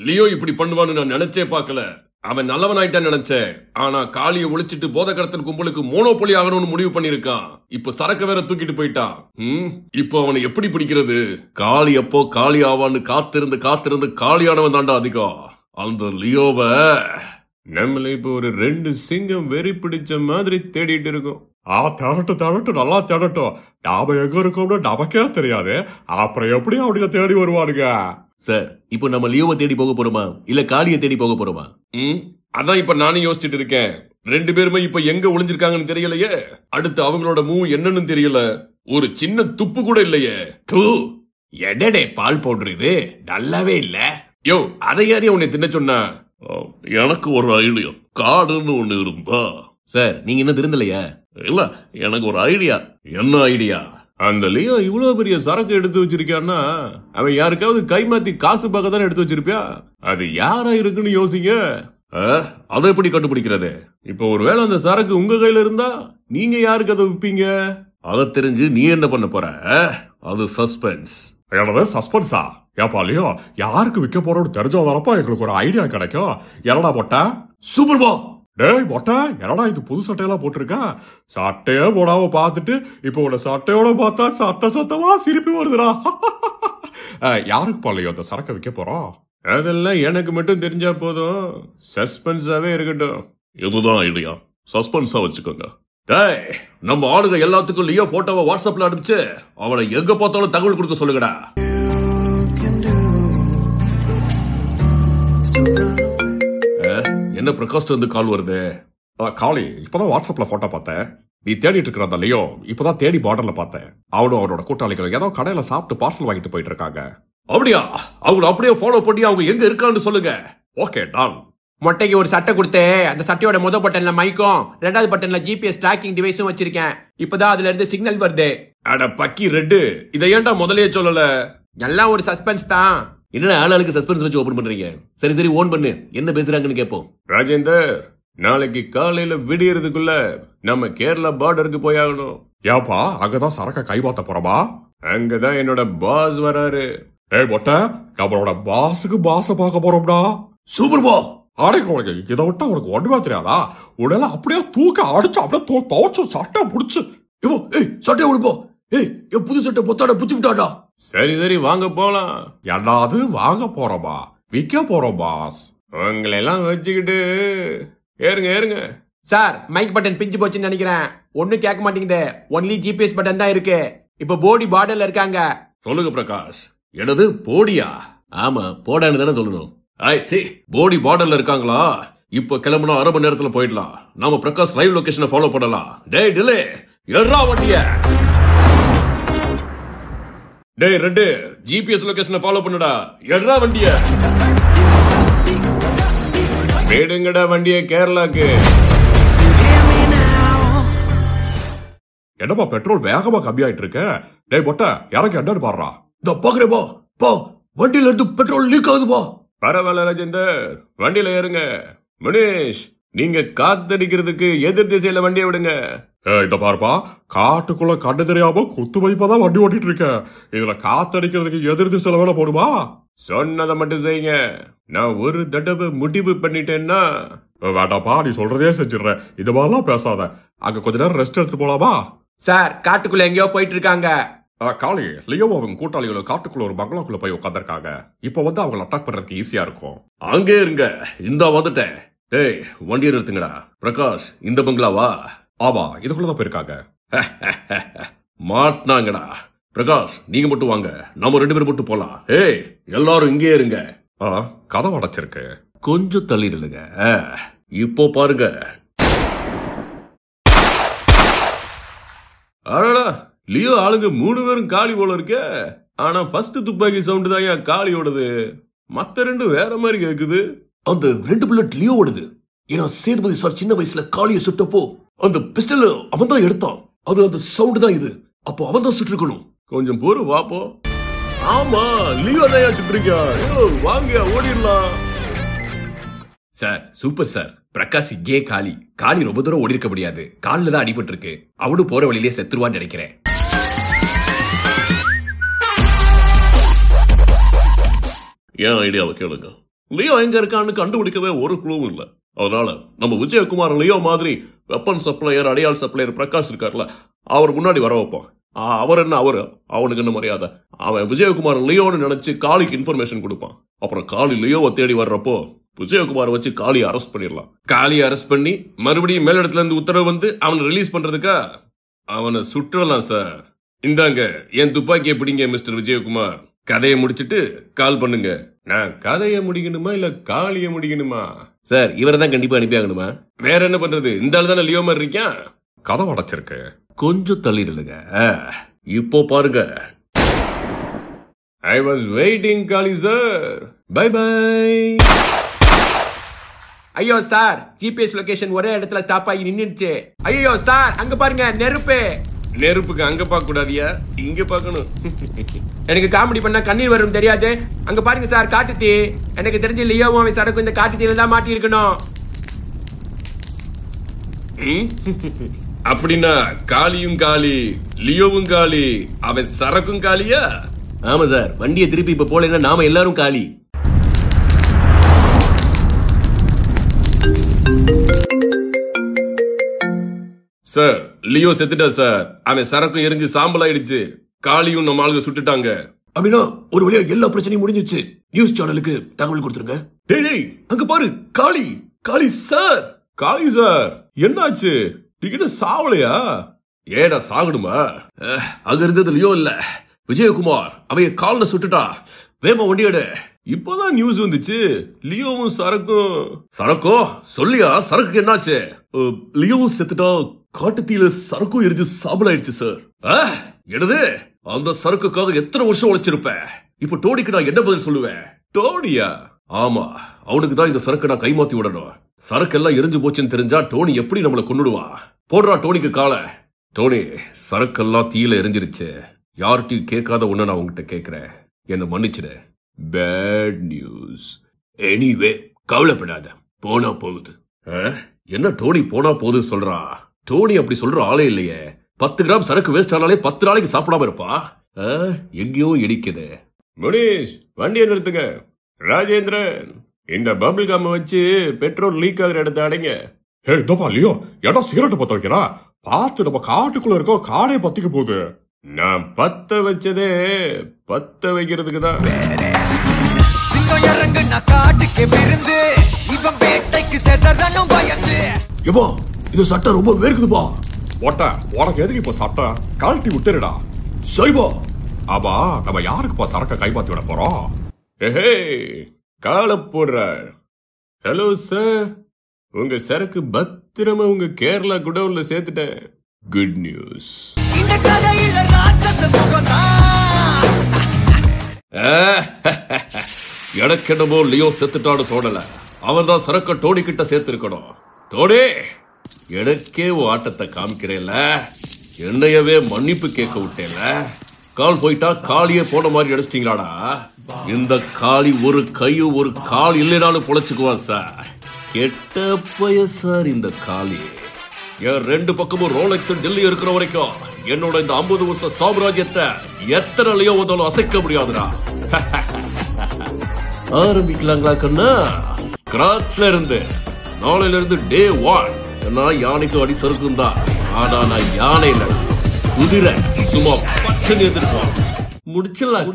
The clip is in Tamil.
லியோ இப்படி பண்ணுவான்னு நான் நினைச்சே பார்க்கல. அவன் நல்லவன் ஆயிட்டான்னு நினைச்சேன். ஆனா காளியை ஒழிச்சிட்டு போத கடத்தல் கும்பலுக்கு மோனோபொலி ஆகணும்னு முடிவு பண்ணிருக்கான். இப்ப சரக்க வேற தூக்கிட்டு போயிட்டான். இப்போ அவனை எப்படி பிடிக்கிறது? காளி எப்போ காளி ஆவான்னு காத்திருந்து காளியானவன் தாண்டா அதிகம். அந்த லியோவை நம்மள இப்ப ஒரு 2 சிங்கம் வெறி பிடிச்ச மாதிரி தேடிட்டு இருக்கோம். தேடட்டும் நல்லா தேடட்டும். நாம எங்க இருக்கோம்னு நமக்கே தெரியாது. அப்புறம் எப்படி அவனுக்கு தேடி வருவானுங்க? சார், இப்போ நம்ம லியோவை தேடி போக போறோமா இல்ல காளியை தேடி போக போறோமா? அதான் இப்ப நானும் யோசிச்சுட்டு இருக்கேன். 2 பேருமே இப்ப எங்க ஒளிஞ்சிருக்காங்கன்னு தெரியலையே. அடுத்து அவங்களோட மூவ் என்னன்னு தெரியல. ஒரு சின்ன துப்பு கூட இல்லையே. எடடே பால் போடுறது நல்லாவே இல்ல. யோ, அதை யாரையும் உன்னை தின்ன சொன்ன? எனக்கு ஒரு ஐடியா. காடுன்னு ஒண்ணு இருந்தா. சார், நீங்க இன்னும் திருந்தலையா? இல்ல, எனக்கு ஒரு ஐடியா. என்ன ஐடியா? அந்த லியோ இவ்வளவு பெரிய சரக்கு எடுத்து வச்சிருக்கான்னா அவன் யாருக்காவது கைமாத்தி காசு பார்க்க தானே எடுத்து வச்சிருப்பியா? அது யாரா இருக்குன்னு யோசிங்க. அதை எப்படி கண்டுபிடிக்கிறது? இப்ப ஒருவேளை அந்த சரக்கு உங்க கையில இருந்தா நீங்க யாருக்கு அதை விப்பீங்க? அதை தெரிஞ்சு நீ என்ன பண்ண போற? அது சஸ்பென்ஸ். என்னது சஸ்பென்ஸா? ஏப்பா லியோ யாருக்கு விற்க போறோம்னு தெரிஞ்சாதானப்பா எங்களுக்கு ஒரு ஐடியா கிடைக்கும். என்னடா போட்ட? சூப்பர் பா. டேய் மொட்டை, என்னடா இது புது சட்டையெல்லாம் போட்டிருக்க? சட்டையே போடாம பாத்துட்டு இப்ப உன்னை சட்டையோட பார்த்தா சத்தமா சிரிப்பு வருதுடா. யாருக்கு பாலையோ அந்த சரக்கை விற்க போறோம்? அதெல்லாம் எனக்கு மட்டும் தெரிஞ்சா போதும். சஸ்பென்ஸாவே இருக்கட்டும். இதுதான் ஐடியா. சஸ்பென்ஸா வச்சுக்கோங்க. டேய், நம்ம ஆளுங்க எல்லாத்துக்கும் லியோ போட்டோவை வாட்ஸ்அப்ல அனுப்பிச்சு அவனை எங்க பார்த்தாலும் தகவல் கொடுக்க சொல்லுங்கடா. என்ன பிரகாஷ்ல இருந்து கால் வருது? காளி, இப்பதான் வாட்ஸ்அப்ல போட்டோ பார்த்தேன். நீ தேடிட்டு இருக்கிற அந்த லியோ இப்பதான் தேடி பார்டர்ல பார்த்தேன். அவனும் அவனோட கூட்டாளிகள் ஏதோ கடையில சாப்பிட்டு பார்சல் வாங்கிட்டு போயிட்டு இருக்காங்க. அப்படியா? அவங்களை அப்படியே ஃபாலோ பண்ணி அவங்க எங்க இருக்கான்னு சொல்லுங்க. Okay Don. மொட்டைக்கு ஒரு சட்டை கொடுத்து அந்த சட்டையோட முதல் பட்டன்ல மைக்கும் 2வது பட்டன்ல ஜிபிஎஸ் ட்ராக்கிங் டிவைஸும் வச்சிருக்கேன். இப்பதான் அதுல இருந்து சிக்னல் வருது. அட பக்கி ரெட்டு, இதை ஏன்டா முதலையே சொல்லல? எல்லாம் ஒரு சஸ்பென்ஸ் தான். என்னடா ஆளுக்கு சஸ்பென்ஸ் வச்சு ஓபன் பண்றீங்க? சரி ஓன் பண்ணு, என்ன பேசுறாங்கன்னு கேட்போம். ராஜேந்தர், நாளைக்கு காலையில விடியறதுக்குள்ள நம்ம கேரளா பார்டருக்கு போயாகணும். ஏப்பா, அங்கதான் சரக்க கைமாத்த போறோமா? அங்கதான் என்னோட பாஸ் வராரு. ஏய் மொட்டை, நம்மளோட பாஸுக்கு பாஸ பார்க்க போறோம்டா. சூப்பர் பா. ஆடைக்கு இதை விட்டா உனக்கு ஒண்ணுமே தெரியாதா? உடல அப்படியே தூக்க அடிச்சு அப்படியே துவச்சு சட்டை புடிச்சு சட்டை உடுப்போம். என் புது சட்டை பொத்தாட புடிச்சு விட்டாடா. சரி வாங்க போலாம். என்னது வாங்க போறோமா? விற்க போறோம் பாஸ். உங்களை எல்லாம் வச்சுக்கிட்டு ஏறுங்க. சார், மைக் பட்டன் பிஞ்சு போச்சுன்னு நினைக்கிறேன். ஒன்னும் கேட்க மாட்டேங்குது. ஒன்லி ஜிபிஎஸ் பட்டன் தான் இருக்கு. இப்ப போடி பார்டர்ல இருக்காங்க. சொல்லுங்க பிரகாஷ். என்னது போடியா? ஆமா, போடான்னு தானே சொல்லணும். போடி பார்டர்ல இருக்காங்களா? இப்ப கிளம்புனா 1/2 மணி நேரத்துல போயிடலாம். நாம பிரகாஷ் லைவ் லொகேஷனை ஃபாலோ பண்ணலாம். டேய் டிலே, எட்ரா வண்டிய. டேய் ரெட்டு, ஜிபிஎஸ் லொகேஷனை ஃபாலோ பண்ணுடா. எட்ரா வண்டிய. வேடுங்கடா வண்டிய கேரளாக்கு. என்னப்பா பெட்ரோல் வேகமா கம்மியாயிட்டு இருக்கு? டேய் மொட்டை, இறக்கி என்னன்னு பாடுறா. இந்த பாக்குறேப்பா, பா வண்டியில இருந்து பெட்ரோல் லீக் ஆகுதுப்பா. பரவாயில்ல ராஜேந்தர், வண்டியில ஏறுங்க. மனிஷ், நீங்க காத்தடிக்கிறதுக்கு எதிர் திசையில வண்டியை விடுங்க. இத பாருப்பா, காட்டுக்குள்ள கண்டு தெரியாம குத்து வைப்பதான் வண்டி ஓட்டிட்டு இருக்க. இதுல காத்தடிக்கிறதுக்கு எதிர் திசையில வேலை போடுமா? சொன்னதை மட்டும் செய்யுங்க. நான் ஒரு தடவை முடிவு பண்ணிட்டேன்னா. வேண்டாப்பா, நீ சொல்றதே செஞ்சிடறேன். இது மாதிரிலாம் பேசாத. அங்க கொஞ்ச நேரம் ரெஸ்ட் எடுத்து போலாமா? சார், காட்டுக்குள்ள எங்கேயோ போயிட்டு இருக்காங்க. காளி, லியோ அவங்க கூட்டாளிகளும் காட்டுக்குள்ள ஒரு பங்களாக்குள்ள போய் உட்காந்துருக்காங்க. இப்ப வந்து அவங்களை அட்டாக் பண்றதுக்கு ஈஸியா இருக்கும். அங்கே இருங்க, இந்த வந்துட்டேன். டேய், வண்டியை நிறுத்துங்கடா. பிரகாஷ், இந்த பங்களாவா? ஆமா, இதுக்குள்ளதான் போயிருக்காங்க. மாட்டினாங்கடா. பிரகாஷ், நீங்க மட்டும் வாங்க. நம்ம 2 பேரும் மட்டும் போலாம். எல்லாரும் இங்கே இருங்க. கதவு அடைச்சிருக்கு. கொஞ்சம் தள்ளிடுங்க. இப்போ பாருங்க. அடடா, லியோ ஆளுங்க 3 பேரும் காளி போல இருக்க. ஆனா ஃபர்ஸ்ட் துப்பாக்கி சவுண்ட் தான் ஏன் காளியோடது. மத்த 2 வேற மாதிரி கேக்குது. அந்த 2 புல்லட் லியோ ஓடுது. ஏன்னா சேதுபதி சார் சின்ன வயசுல காளியை சுட்டப்போ அந்த பிஸ்டல் அவன் தான் எடுத்தான். அது அந்த சவுண்ட் தான் இது. அப்போ அவன் தான் சுட்டிருக்கணும். கொஞ்சம் பொறு வாப்போம். ஆமா, லியோ தான் சுட்டுருக்கா. வாங்க ஓடிடலாம். Sir, super sir. பிரகாஷ் இங்கே காளி ரொம்ப தூரம் ஓடி இருக்க முடியாது. காலில் தான் அடிபட்டு இருக்கு. அவனு போற வழியிலே செத்துருவான்னு நினைக்கிறேன். ஏன் ஐடியாவை கேளுங்க. லியோ எங்க இருக்கான்னு கண்டுபிடிக்கவே ஒரு குழுவும் இல்ல. அதனால நம்ம விஜயகுமார் லியோ மாதிரி வெப்பன் சப்ளையர், அடையாள் சப்ளையர் பிரகாஷ் இருக்கார்ல, அவர் முன்னாடி வர வைப்போம். அவர் என்ன அவனுக்கு என்ன மரியாதை? அவன் விஜயகுமார் லியோன்னு நினைச்சு காளிக்கு இன்ஃபர்மேஷன் கொடுப்பான். அப்புறம் காளி லியோவை தேடி வர்றப்போ விஜயகுமார் வச்சு காளியை அரெஸ்ட் பண்ணிடலாம். காளியை அரெஸ்ட் பண்ணி மறுபடியும் மேலிடத்துல இருந்து உத்தரவு வந்து அவனை ரிலீஸ் பண்றதுக்கா அவனை சுற்றலாம் சார். இந்தாங்க என் துப்பாக்கியை பிடிங்க மிஸ்டர் விஜயகுமார். கதையை முடிச்சிட்டு கால் பண்ணுங்க. நான் கதையை முடிக்கணுமா இல்ல காளியை முடிக்கணுமா? சார் இவரை தான் கண்டிப்பா அனுப்பி ஆகணுமா? வேற என்ன பண்றது? இந்த ஆள் தானே லியோ மாதிரி இருக்கான். கதை உடைச்சிருக்கு. கொஞ்சம் தள்ளிடுங்க. இப்போ பாருங்க. I was waiting Kali sir. Bye bye. ஐயோ சார், ஜிபிஎஸ் லொகேஷன் ஒரே இடத்துல ஸ்டாப் ஆகி நின்னுச்சு. ஐயோ சார், அங்க பாருங்க நெருப்பு. நெருப்புக்கு அங்க பார்க்க கூடாதியா, இங்க பார்க்கணும். எனக்கு காமெடி பண்ணா கண்ணீர் வரும் தெரியாது. அங்க பாருங்க சார், காட்டுத்தீ. எனக்கு தெரிஞ்சு லியோவும் அவன் சரக்கும் இந்த காட்டுத்தீல தான் மாட்டி இருக்கணும். அப்படின்னா காளியும் காளி, லியோவும் காளி, அவன் சரக்கும் காளியா? ஆமா சார், வண்டியை திருப்பி இப்ப போலன்னா நாம எல்லாரும் காலி. சார் லியோ செத்துட்டா சார். அவன் சரக்கும் எரிஞ்சு சாம்பல் ஆயிடுச்சு. காளியும் நம்ம ஆளுங்க சுட்டுட்டாங்க. அப்படின்னா ஒரு வழியா எல்லா பிரச்சனையும் முடிஞ்சிச்சு. நியூஸ் சேனலுக்கு தகவல் கொடுத்துருங்க. டேய் அங்க பாரு, காளி காளி சார். காளி சார் என்னாச்சு? நீங்க சாவலையா? ஏடா சாகணுமா? அங்க இருந்தது லியோ இல்ல, விஜயகுமார். அவைய கால்ல சுட்டுட்டா. வேமா வண்டியோட. இப்பதான் நியூஸ் வந்துச்சு. லியோவும் சரக்கும். சரக்கோ சொல்லியா? சரக்கு என்னாச்சு? லியோவும் செத்துட்டா. காட்டுத்தீல சரக்கும் எரிஞ்சு சாம்பல் ஆயிடுச்சு சார். என்னது? அந்த சரக்குக்காக எத்தனை வருஷம் உழைச்சிருப்ப? இப்ப டோனிக்கு நான் என்ன பதில் சொல்லுவேன்? டோனியா? ஆமா, அவனுக்கு தான் இந்த சரக்கு நான் கைமாத்தி விடணும். சரக்கு எல்லாம் எரிஞ்சு போச்சுன்னு தெரிஞ்சா டோனி எப்படி நம்மளை கொன்னுடுவான்? போடுறா டோனிக்கு கால. டோனி, சரக்கெல்லாம் தீயில எரிஞ்சிருச்சு. யார்கிட்டயும் கேட்காத ஒண்ணு நான் உங்ககிட்ட கேட்கிறேன். என்ன மன்னிச்சிடு. Bad news. எனிவே கவலைப்படாத, போனா போகுது. என்ன டோனி போனா போகுது சொல்றா? டோனி அப்படி சொல்ற ஆளே இல்லையே. 10 கிராம் சரக்கு வேஸ்ட் ஆனாலே 10 நாளைக்கு சாப்பிடாம இருப்பா. எங்கேயோ இடிக்குது. முனீஷ் வண்டியை நிறுத்துங்க. ராஜேந்திரன், இந்த பபிள் காம வச்சு பெட்ரோல் லீக் ஆகுற இடத்த அடைங்க. இதப்பா லியோ, ஏடா சிகரெட் பத்த வைக்கிறா? பார்த்து, நம்ம காட்டுக்குள்ள இருக்கோம், காடே பத்திக்க போகுது. நான் பத்த வச்சதே பத்த வைக்கிறதுக்கு தான். இது சட்டம் ரொம்ப வேர்க்குதுப்பா. ஓட்ட உனக்கு எதுக்கு இப்ப சட்டம்? கழட்டி விட்டுருடா. சரிப்பா. ஆமா, நம்ம யாருக்குப்பா சரக்க கைமாத்தி விட போறோம்? கால போடுற. ஹலோ சார், உங்க சரக்கு பத்திரமா உங்க கேரளா குடவுன்ல சேர்த்துட்டேன். Good news. எனக்கு என்னமோ லியோ செத்துட்டான்னு தோணல. அவன் தான் சரக்க டோனி கிட்ட சேர்த்திருக்கணும். டோனி, எனக்கே ஆட்டத்தை காமிக்கிறேன்ல, என்னையவே மன்னிப்பு கேட்க விட்டேன்ல. கால் போயிட்டா காளியே போன மாதிரி அடிச்சிட்டீங்களாடா. இந்த காளி ஒரு கையும் ஒரு கால் இல்லைனாலும் பொழைச்சுக்குவா சார். கெட்ட பைய சார் இந்த காளி. என் 2 பக்கமும் ரோலெக்ஸ் டெல்லி இருக்கிற வரைக்கும் என்னோட இந்த 50 வருஷ சாம்ராஜ்யத்தை எத்தனை லியோ வந்தாலும் அசைக்க முடியாதுடா. ஆரம்பிக்கலாங்களா கண்ணா? ஸ்கிராச்ல இருந்து. நாளையில இருந்து டே 1. நான் யானைக்கு அடி சறுக்கும் தான். ஆனா நான் யானை இல்ல, குதிரை. சும்மா பட்டுன்னு எதிர்ப்போம். முடிச்சிடலாம்.